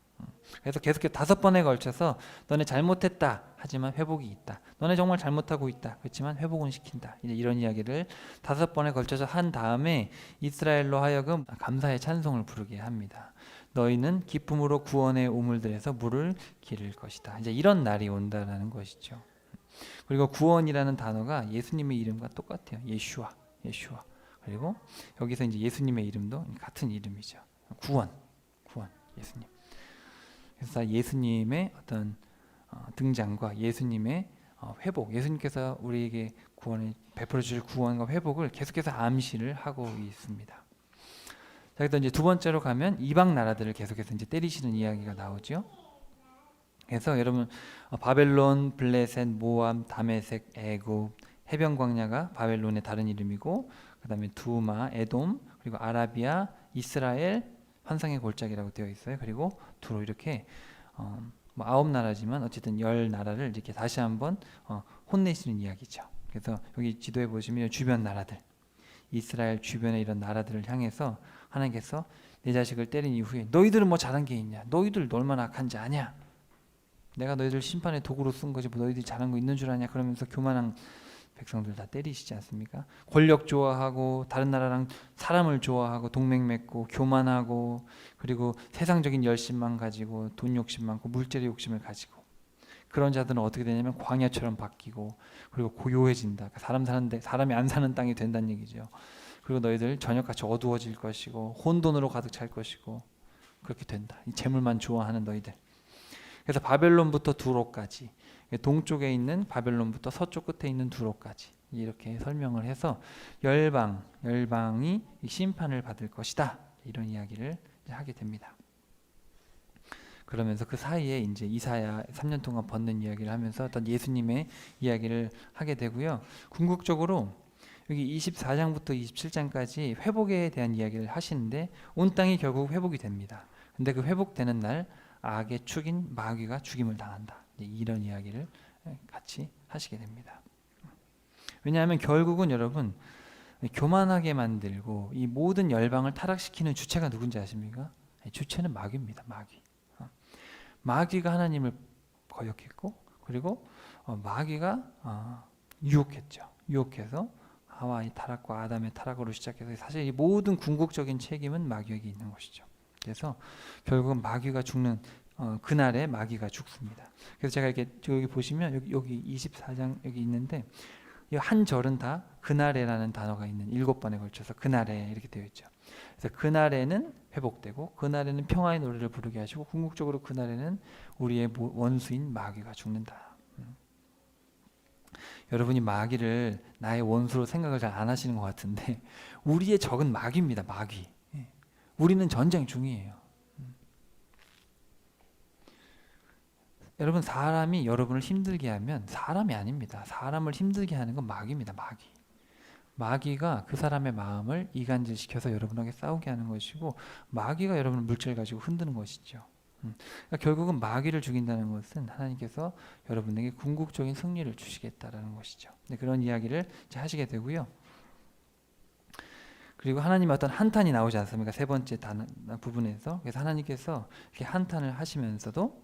그래서 계속해서 5번에 걸쳐서 너네 잘못했다 하지만 회복이 있다. 너네 정말 잘못하고 있다. 그렇지만 회복은 시킨다. 이제 이런 이야기를 5번에 걸쳐서 한 다음에 이스라엘로 하여금 감사의 찬송을 부르게 합니다. 너희는 기쁨으로 구원의 우물들에서 물을 기를 것이다. 이제 이런 날이 온다라는 것이죠. 그리고 구원이라는 단어가 예수님의 이름과 똑같아요. 예슈아. 그리고 여기서 이제 예수님의 이름도 같은 이름이죠. 구원, 예수님. 그래서 예수님의 어떤 등장과 예수님의 회복, 예수님께서 우리에게 구원을 베풀어 주실 구원과 회복을 계속해서 암시를 하고 있습니다. 자, 그래서 이제 두 번째로 가면 이방 나라들을 계속해서 이제 때리시는 이야기가 나오죠. 그래서 여러분 바벨론, 블레셋, 모압, 다메섹, 애굽, 해변 광야가 바벨론의 다른 이름이고, 그다음에 두마, 에돔, 그리고 아라비아, 이스라엘, 환상의 골짜기라고 되어 있어요. 그리고 두로 이렇게 9나라지만 어쨌든 10나라를 이렇게 다시 한번 혼내시는 이야기죠. 그래서 여기 지도에 보시면 주변 나라들, 이스라엘 주변의 이런 나라들을 향해서 하나님께서 내 자식을 때린 이후에 너희들은 뭐 잘한 게 있냐? 너희들 얼마나 악한지 아냐? 내가 너희들 심판의 도구로 쓴 거지 뭐 너희들이 잘한 거 있는 줄 아냐? 그러면서 교만한 백성들 다 때리시지 않습니까? 권력 좋아하고 다른 나라랑 사람을 좋아하고 동맹 맺고 교만하고, 그리고 세상적인 열심만 가지고 돈 욕심 많고 물질의 욕심을 가지고, 그런 자들은 어떻게 되냐면 광야처럼 바뀌고, 그리고 고요해진다. 사람이 안 사는 땅이 된다는 얘기죠. 그리고 너희들 저녁같이 어두워질 것이고 혼돈으로 가득 찰 것이고 그렇게 된다. 이 재물만 좋아하는 너희들. 그래서 바벨론부터 두로까지, 동쪽에 있는 바벨론부터 서쪽 끝에 있는 두로까지 이렇게 설명을 해서 열방이 심판을 받을 것이다. 이런 이야기를 하게 됩니다. 그러면서 그 사이에 이제 이사야 3년 동안 벗는 이야기를 하면서 어떤 예수님의 이야기를 하게 되고요. 궁극적으로 여기 24장부터 27장까지 회복에 대한 이야기를 하시는데 온 땅이 결국 회복이 됩니다. 근데 그 회복되는 날 악의 축인 마귀가 죽임을 당한다. 이런 이야기를 같이 하시게 됩니다. 왜냐하면 결국은 여러분 교만하게 만들고 이 모든 열방을 타락시키는 주체가 누군지 아십니까? 주체는 마귀입니다. 마귀가 하나님을 거역했고, 그리고 마귀가 유혹했죠. 유혹해서 하와의 타락과 아담의 타락으로 시작해서 사실 이 모든 궁극적인 책임은 마귀에게 있는 것이죠. 그래서 결국은 마귀가 죽는 그날에 마귀가 죽습니다. 그래서 제가 이렇게 여기 보시면 여기 24장 여기 있는데 이 한 절은 다 그날에라는 단어가 있는 7번에 걸쳐서 그날에 이렇게 되어 있죠. 그래서 그날에는 회복되고 그날에는 평화의 노래를 부르게 하시고 궁극적으로 그날에는 우리의 원수인 마귀가 죽는다. 여러분이 마귀를 나의 원수로 생각을 잘 안 하시는 것 같은데 우리의 적은 마귀입니다. 마귀. 우리는 전쟁 중이에요. 여러분, 사람이 여러분을 힘들게 하면 사람이 아닙니다. 사람을 힘들게 하는 건 마귀입니다. 마귀가 그 사람의 마음을 이간질시켜서 여러분에게 싸우게 하는 것이고, 마귀가 여러분을 물질 가지고 흔드는 것이죠. 그러니까 결국은 마귀를 죽인다는 것은 하나님께서 여러분에게 궁극적인 승리를 주시겠다라는 것이죠. 그런 이야기를 이제 하시게 되고요. 그리고 하나님의 어떤 한탄이 나오지 않습니까? 세 번째 부분에서. 그래서 하나님께서 이렇게 한탄을 하시면서도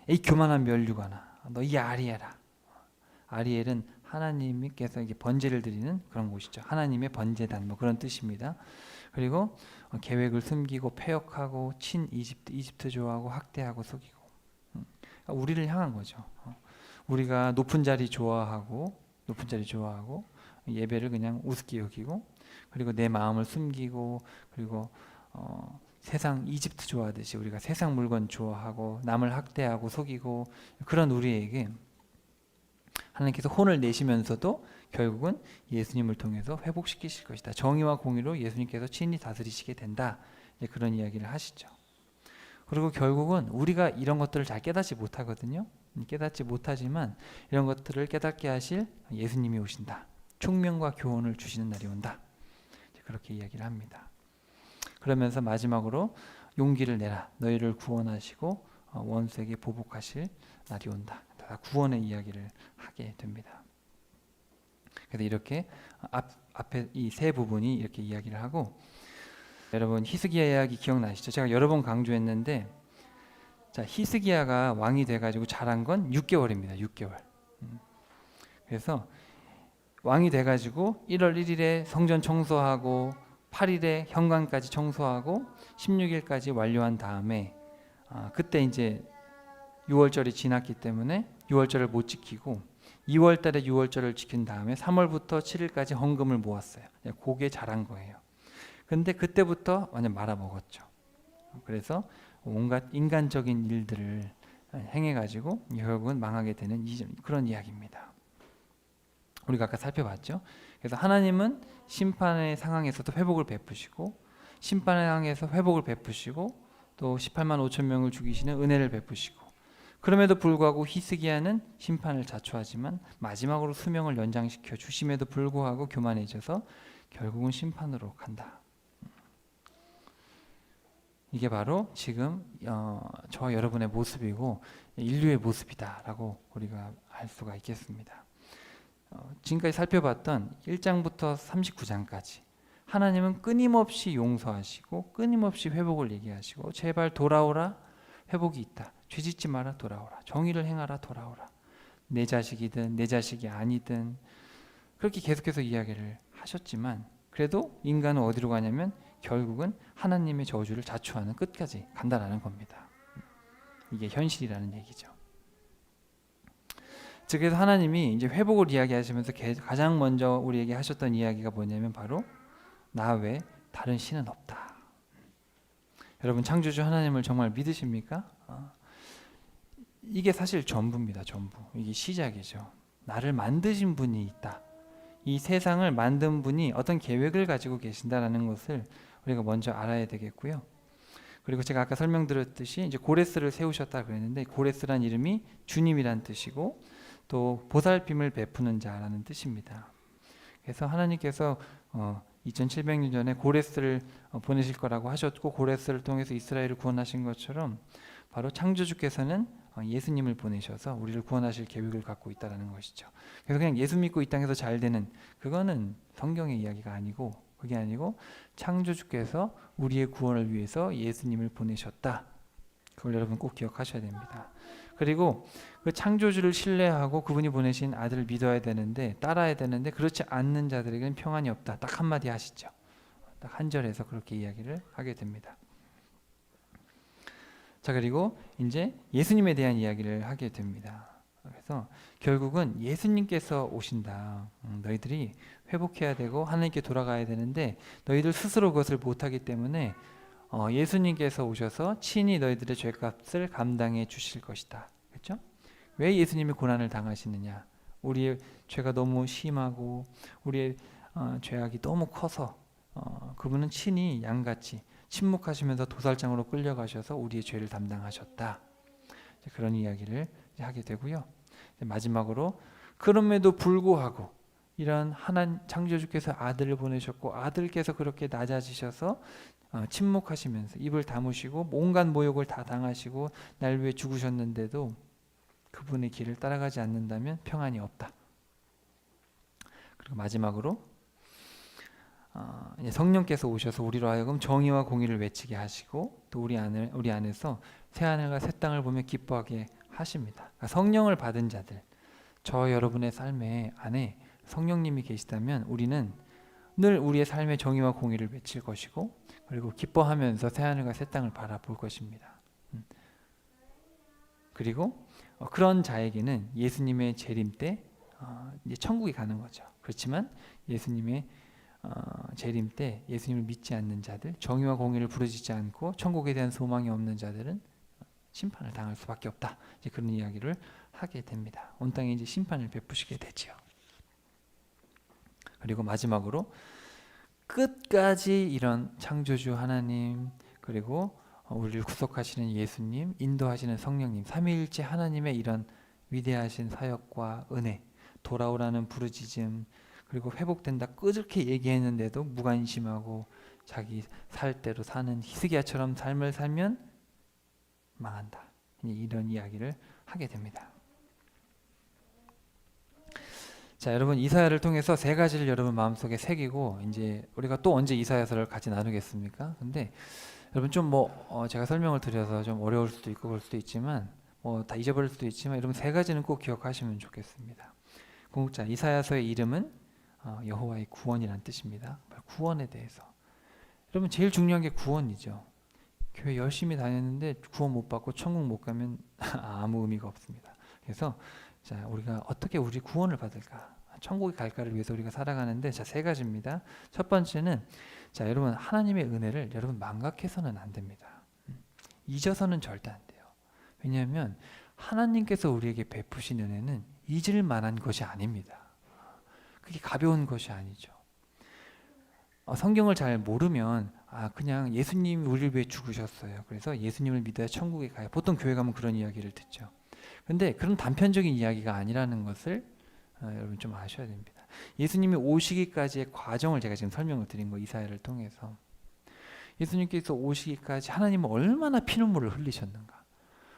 이 교만한 멸류관아, 너 이 아리엘아. 아리엘은 하나님께서 이게 번제를 드리는 그런 곳이죠. 하나님의 번제단 뭐 그런 뜻입니다. 그리고 계획을 숨기고 패역하고 친 이집트 좋아하고 학대하고 속이고, 그러니까 우리를 향한 거죠. 우리가 높은 자리 좋아하고 예배를 그냥 우습게 여기고, 그리고 내 마음을 숨기고, 그리고 세상 이집트 좋아하듯이 우리가 세상 물건 좋아하고 남을 학대하고 속이고, 그런 우리에게 하나님께서 혼을 내시면서도 결국은 예수님을 통해서 회복시키실 것이다. 정의와 공의로 예수님께서 친히 다스리시게 된다. 그런 이야기를 하시죠. 그리고 결국은 우리가 이런 것들을 잘 깨닫지 못하거든요. 깨닫지 못하지만 이런 것들을 깨닫게 하실 예수님이 오신다. 총명과 교훈을 주시는 날이 온다. 그렇게 이야기를 합니다. 그러면서 마지막으로 용기를 내라. 너희를 구원하시고 원수에게 보복하실 날이 온다. 다 구원의 이야기를 하게 됩니다. 그래서 이렇게 앞에 이 세 부분이 이렇게 이야기를 하고, 여러분 히스기야 이야기 기억나시죠? 제가 여러 번 강조했는데, 자, 히스기야가 왕이 돼가지고 자란 건 6개월입니다. 6개월. 그래서 왕이 돼가지고 1월 1일에 성전 청소하고 8일에 현관까지 청소하고 16일까지 완료한 다음에 그때 이제 6월절이 지났기 때문에 6월절을 못 지키고 2월달에 6월절을 지킨 다음에 3월부터 7일까지 헌금을 모았어요. 그게 잘한 거예요. 근데 그때부터 완전 말아먹었죠. 그래서 온갖 인간적인 일들을 행해가지고 결국은 망하게 되는 그런 이야기입니다. 우리가 아까 살펴봤죠. 그래서 하나님은 심판의 상황에서도 회복을 베푸시고, 심판의 상황에서 회복을 베푸시고, 또 18만 5천 명을 죽이시는 은혜를 베푸시고, 그럼에도 불구하고 히스기야는 심판을 자초하지만 마지막으로 수명을 연장시켜 주심에도 불구하고 교만해져서 결국은 심판으로 간다. 이게 바로 지금 저와 여러분의 모습이고 인류의 모습이다라고 우리가 알 수가 있겠습니다. 지금까지 살펴봤던 1장부터 39장까지 하나님은 끊임없이 용서하시고 끊임없이 회복을 얘기하시고, 제발 돌아오라, 회복이 있다, 죄짓지 마라, 돌아오라, 정의를 행하라, 돌아오라, 내 자식이든 내 자식이 아니든, 그렇게 계속해서 이야기를 하셨지만 그래도 인간은 어디로 가냐면 결국은 하나님의 저주를 자초하는 끝까지 간다라는 겁니다. 이게 현실이라는 얘기죠. 즉, 그래서 하나님이 이제 회복을 이야기하시면서 가장 먼저 우리에게 하셨던 이야기가 뭐냐면 바로 나 외에 다른 신은 없다. 여러분, 창조주 하나님을 정말 믿으십니까? 이게 사실 전부입니다. 전부. 이게 시작이죠. 나를 만드신 분이 있다. 이 세상을 만든 분이 어떤 계획을 가지고 계신다라는 것을 우리가 먼저 알아야 되겠고요. 그리고 제가 아까 설명드렸듯이 이제 고레스를 세우셨다 그랬는데, 고레스란 이름이 주님이란 뜻이고 또 보살핌을 베푸는 자라는 뜻입니다. 그래서 하나님께서 2700년 전에 고레스를 보내실 거라고 하셨고, 고레스를 통해서 이스라엘을 구원하신 것처럼 바로 창조주께서는 예수님을 보내셔서 우리를 구원하실 계획을 갖고 있다는 것이죠. 그래서 그냥 예수 믿고 이 땅에서 잘 되는, 그거는 성경의 이야기가 아니고, 그게 아니고 창조주께서 우리의 구원을 위해서 예수님을 보내셨다. 그걸 여러분 꼭 기억하셔야 됩니다. 그리고 그 창조주를 신뢰하고 그분이 보내신 아들을 믿어야 되는데, 따라야 되는데, 그렇지 않는 자들에게는 평안이 없다. 딱 한마디 하시죠. 딱 한 절에서 그렇게 이야기를 하게 됩니다. 자, 그리고 이제 예수님에 대한 이야기를 하게 됩니다. 그래서 결국은 예수님께서 오신다. 너희들이 회복해야 되고 하나님께 돌아가야 되는데 너희들 스스로 그것을 못하기 때문에 예수님께서 오셔서 친히 너희들의 죄값을 감당해 주실 것이다. 그렇죠? 왜 예수님이 고난을 당하시느냐? 우리의 죄가 너무 심하고 우리의 죄악이 너무 커서 그분은 친히 양같이 침묵하시면서 도살장으로 끌려가셔서 우리의 죄를 담당하셨다. 그런 이야기를 하게 되고요. 마지막으로 그럼에도 불구하고 이런 하나님 창조주께서 아들을 보내셨고 아들께서 그렇게 낮아지셔서 침묵하시면서 입을 다무시고 온갖 모욕을 다 당하시고 날 위해 죽으셨는데도 그분의 길을 따라가지 않는다면 평안이 없다. 그리고 마지막으로 성령께서 오셔서 우리로 하여금 정의와 공의를 외치게 하시고 또 우리 안에서 새 하늘과 새 땅을 보며 기뻐하게 하십니다. 그러니까 성령을 받은 자들, 저 여러분의 삶에 안에 성령님이 계시다면 우리는 늘 우리의 삶의 정의와 공의를 외칠 것이고 그리고 기뻐하면서 새 하늘과 새 땅을 바라볼 것입니다. 그리고 그런 자에게는 예수님의 재림 때 이제 천국에 가는 거죠. 그렇지만 예수님의 재림 때 예수님을 믿지 않는 자들, 정의와 공의를 부르짖지 않고 천국에 대한 소망이 없는 자들은 심판을 당할 수밖에 없다. 이제 그런 이야기를 하게 됩니다. 온 땅에 이제 심판을 베푸시게 되지요. 그리고 마지막으로 끝까지 이런 창조주 하나님 그리고 우리를 구속하시는 예수님, 인도하시는 성령님, 삼위일체 하나님의 이런 위대하신 사역과 은혜, 돌아오라는 부르짖음, 그리고 회복된다 끄적히 얘기했는데도 무관심하고 자기 살 대로 사는 히스기야처럼 삶을 살면 망한다. 이런 이야기를 하게 됩니다. 자, 여러분 이사야를 통해서 세 가지를 여러분 마음속에 새기고 이제 우리가 또 언제 이사야서를 같이 나누겠습니까? 근데 여러분 좀 제가 설명을 드려서 좀 어려울 수도 있고 그럴 수도 있지만 다 잊어버릴 수도 있지만 여러분 세 가지는 꼭 기억하시면 좋겠습니다. 궁극자 이사야서의 이름은 여호와의 구원이라는 뜻입니다. 구원에 대해서 여러분 제일 중요한 게 구원이죠. 교회 열심히 다녔는데 구원 못 받고 천국 못 가면 아무 의미가 없습니다. 그래서 자 우리가 어떻게 우리 구원을 받을까? 천국에 갈까를 위해서 우리가 살아가는데 자 세 가지입니다. 첫 번째는 자 여러분 하나님의 은혜를 여러분 망각해서는 안 됩니다. 잊어서는 절대 안 돼요. 왜냐하면 하나님께서 우리에게 베푸신 은혜는 잊을 만한 것이 아닙니다. 그게 가벼운 것이 아니죠. 성경을 잘 모르면 그냥 예수님이 우리를 위해 죽으셨어요. 그래서 예수님을 믿어야 천국에 가요. 보통 교회 가면 그런 이야기를 듣죠. 근데 그런 단편적인 이야기가 아니라는 것을 여러분 좀 아셔야 됩니다. 예수님이 오시기까지의 과정을 제가 지금 설명을 드린 거 이사야를 통해서 예수님께서 오시기까지 하나님은 얼마나 피눈물을 흘리셨는가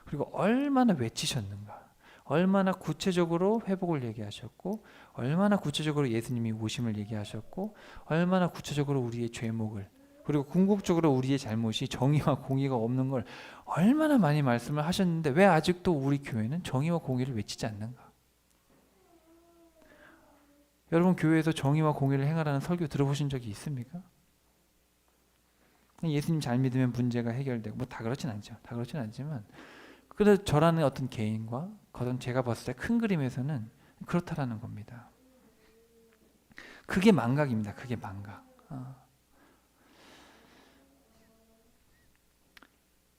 그리고 얼마나 외치셨는가 얼마나 구체적으로 회복을 얘기하셨고 얼마나 구체적으로 예수님이 오심을 얘기하셨고 얼마나 구체적으로 우리의 죄목을 그리고 궁극적으로 우리의 잘못이 정의와 공의가 없는 걸 얼마나 많이 말씀을 하셨는데 왜 아직도 우리 교회는 정의와 공의를 외치지 않는가? 여러분 교회에서 정의와 공의를 행하라는 설교 들어보신 적이 있습니까? 예수님 잘 믿으면 문제가 해결되고 다 그렇진 않죠. 다 그렇진 않지만 그래도 저라는 어떤 개인과 그런 제가 봤을 때 큰 그림에서는 그렇다라는 겁니다. 그게 망각입니다. 그게 망각.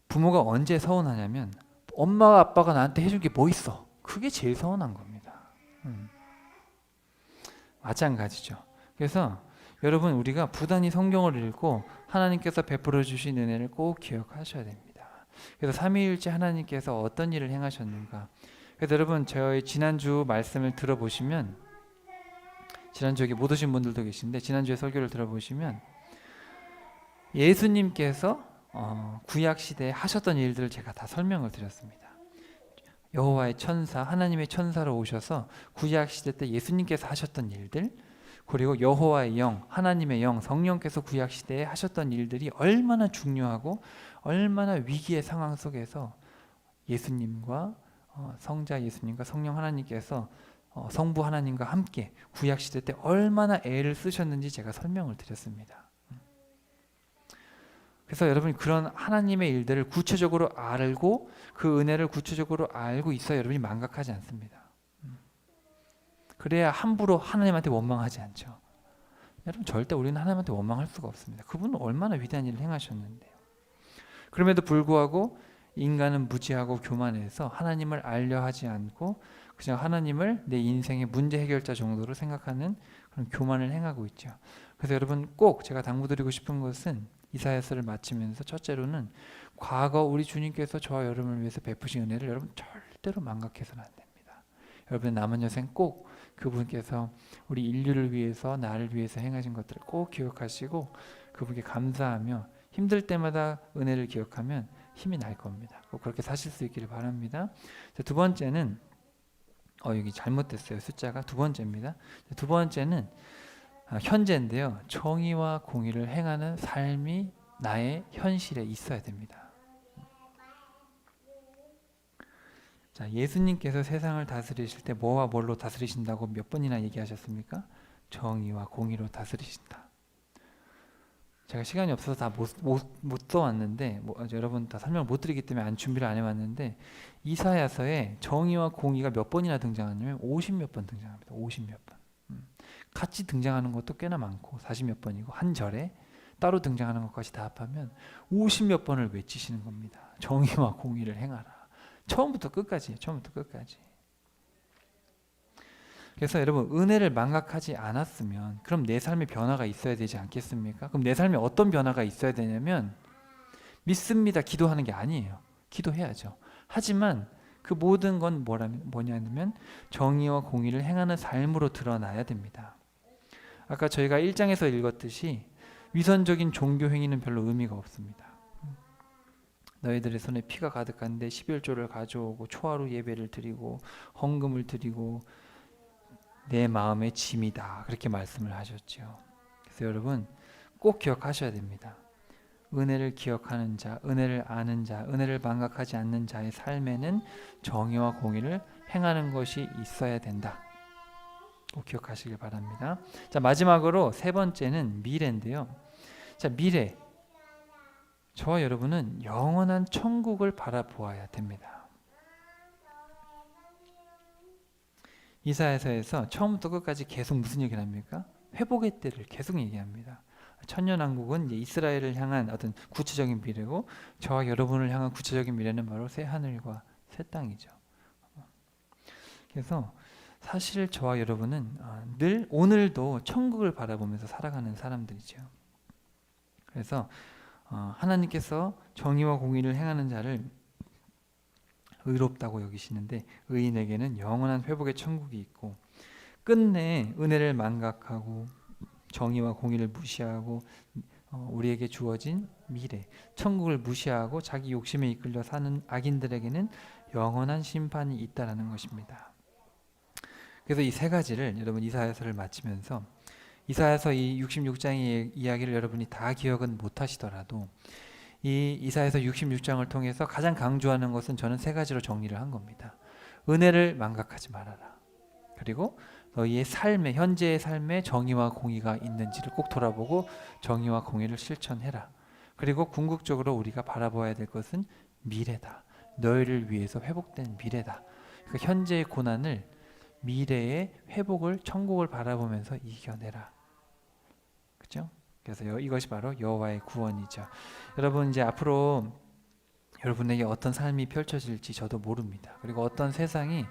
부모가 언제 서운하냐면 엄마와 아빠가 나한테 해준 게 뭐 있어? 그게 제일 서운한 겁니다. 마찬가지죠. 그래서 여러분 우리가 부단히 성경을 읽고 하나님께서 베풀어 주신 은혜를 꼭 기억하셔야 됩니다. 그래서 삼위일체 하나님께서 어떤 일을 행하셨는가. 그래서 여러분 저희 지난주 말씀을 들어보시면 지난주 여기 못 오신 분들도 계신데 지난주에 설교를 들어보시면 예수님께서 구약 시대에 하셨던 일들을 제가 다 설명을 드렸습니다. 여호와의 천사, 하나님의 천사로 오셔서 구약 시대 때 예수님께서 하셨던 일들, 그리고 여호와의 영, 하나님의 영, 성령께서 구약 시대에 하셨던 일들이 얼마나 중요하고 얼마나 위기의 상황 속에서 예수님과 성자 예수님과 성령 하나님께서 성부 하나님과 함께 구약 시대 때 얼마나 애를 쓰셨는지 제가 설명을 드렸습니다. 그래서 여러분이 그런 하나님의 일들을 구체적으로 알고 그 은혜를 구체적으로 알고 있어야 여러분이 망각하지 않습니다. 그래야 함부로 하나님한테 원망하지 않죠. 여러분 절대 우리는 하나님한테 원망할 수가 없습니다. 그분은 얼마나 위대한 일을 행하셨는데요. 그럼에도 불구하고 인간은 무지하고 교만해서 하나님을 알려 하지 않고 그냥 하나님을 내 인생의 문제 해결자 정도로 생각하는 그런 교만을 행하고 있죠. 그래서 여러분 꼭 제가 당부드리고 싶은 것은 이사야서를 마치면서 첫째로는 과거 우리 주님께서 저와 여러분을 위해서 베푸신 은혜를 여러분 절대로 망각해서는 안 됩니다. 여러분의 남은 여생 꼭 그분께서 우리 인류를 위해서 나를 위해서 행하신 것들을 꼭 기억하시고 그분께 감사하며 힘들 때마다 은혜를 기억하면 힘이 날 겁니다. 꼭 그렇게 사실 수 있기를 바랍니다. 두 번째는 여기 잘못됐어요. 숫자가 두 번째입니다. 두 번째는 현재인데요. 정의와 공의를 행하는 삶이 나의 현실에 있어야 됩니다. 자, 예수님께서 세상을 다스리실 때 뭐와 뭘로 다스리신다고 몇 번이나 얘기하셨습니까? 정의와 공의로 다스리신다. 제가 시간이 없어서 다 못 써왔는데 여러분 다 설명을 못 드리기 때문에 준비를 안 해왔는데 이사야서에 정의와 공의가 몇 번이나 등장하냐면 50몇 번 등장합니다. 50몇 번. 같이 등장하는 것도 꽤나 많고 40몇 번이고 한 절에 따로 등장하는 것까지 다 합하면 50몇 번을 외치시는 겁니다. 정의와 공의를 행하라. 처음부터 끝까지. 그래서 여러분 은혜를 망각하지 않았으면 그럼 내 삶에 변화가 있어야 되지 않겠습니까? 그럼 내 삶에 어떤 변화가 있어야 되냐면 믿습니다 기도하는 게 아니에요. 기도해야죠. 하지만 그 모든 건 뭐냐면 정의와 공의를 행하는 삶으로 드러나야 됩니다. 아까 저희가 1장에서 읽었듯이 위선적인 종교 행위는 별로 의미가 없습니다. 너희들의 손에 피가 가득한데 11조를 가져오고 초하루 예배를 드리고 헌금을 드리고 내 마음의 짐이다. 그렇게 말씀을 하셨죠. 그래서 여러분 꼭 기억하셔야 됩니다. 은혜를 기억하는 자, 은혜를 아는 자, 은혜를 망각하지 않는 자의 삶에는 정의와 공의를 행하는 것이 있어야 된다. 꼭 기억하시길 바랍니다. 자, 마지막으로 세 번째는 미래인데요. 자, 미래. 저와 여러분은 영원한 천국을 바라보아야 됩니다. 이사야서에서 처음부터 끝까지 계속 무슨 얘기를 합니까? 회복의 때를 계속 얘기합니다. 천년왕국은 이제 이스라엘을 향한 어떤 구체적인 미래고 저와 여러분을 향한 구체적인 미래는 바로 새 하늘과 새 땅이죠. 그래서 사실 저와 여러분은 늘 오늘도 천국을 바라보면서 살아가는 사람들이죠. 그래서 하나님께서 정의와 공의를 행하는 자를 의롭다고 여기시는데 의인에게는 영원한 회복의 천국이 있고 끝내 은혜를 망각하고 정의와 공의를 무시하고 우리에게 주어진 미래 천국을 무시하고 자기 욕심에 이끌려 사는 악인들에게는 영원한 심판이 있다라는 것입니다. 그래서 이 세 가지를 여러분 이사야서를 마치면서 이사야서 이 66장의 이야기를 여러분이 다 기억은 못하시더라도 이 이사야서 66장을 통해서 가장 강조하는 것은 저는 세 가지로 정리를 한 겁니다. 은혜를 망각하지 말아라. 그리고 너희의 삶에 현재의 삶에 정의와 공의가 있는지를 꼭 돌아보고 정의와 공의를 실천해라. 그리고 궁극적으로 우리가 바라봐야 될 것은 미래다. 너희를 위해서 회복된 미래다. 그러니까 현재의 고난을 미래의 회복을 천국을 바라보면서 이겨내라. 그렇죠? 그래서 이것이 바로 여호와의 구원이죠. 여러분 이제 앞으로 여러분에게 어떤 삶이 펼쳐질지 저도 모릅니다. 그리고 어떤 세상이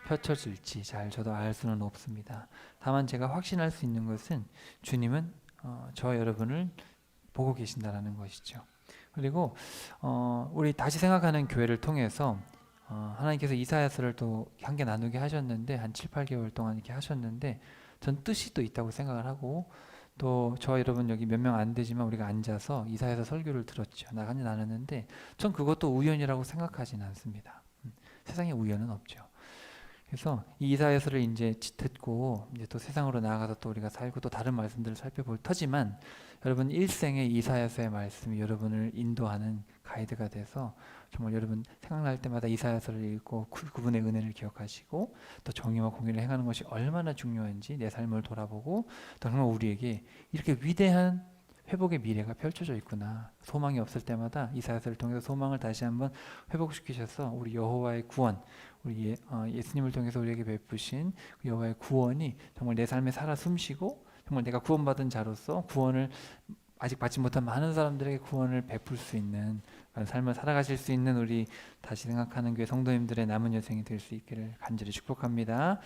펼쳐질지 잘 저도 알 수는 없습니다. 다만 제가 확신할 수 있는 것은 주님은 저 여러분을 보고 계신다라는 것이죠. 그리고 우리 다시 생각하는 교회를 통해서 하나님께서 이사야서를 또 함께 나누게 하셨는데 한 7, 8개월 동안 이렇게 하셨는데 전 뜻이 또 있다고 생각을 하고 또 저와 여러분 여기 몇 명 안 되지만 우리가 앉아서 이사야서 설교를 들었죠. 나간지 나눴는데 전 그것도 우연이라고 생각하지는 않습니다. 세상에 우연은 없죠. 그래서 이 이사야서를 이제 듣고 이제 또 세상으로 나아가서 또 우리가 살고 또 다른 말씀들을 살펴볼 터지만 여러분 일생의 이사야서의 말씀이 여러분을 인도하는 가이드가 돼서 정말 여러분 생각날 때마다 이사야서를 읽고 그분의 은혜를 기억하시고 또 정의와 공의를 행하는 것이 얼마나 중요한지 내 삶을 돌아보고 또 정말 우리에게 이렇게 위대한 회복의 미래가 펼쳐져 있구나. 소망이 없을 때마다 이사야서를 통해서 소망을 다시 한번 회복시키셔서 우리 여호와의 구원, 우리 예수님을 통해서 우리에게 베푸신 여호와의 구원이 정말 내 삶에 살아 숨쉬고 정말 내가 구원받은 자로서 구원을 아직 받지 못한 많은 사람들에게 구원을 베풀 수 있는 삶을 살아가실 수 있는 우리 다시 생각하는 교회 성도님들의 남은 여생이 될 수 있기를 간절히 축복합니다.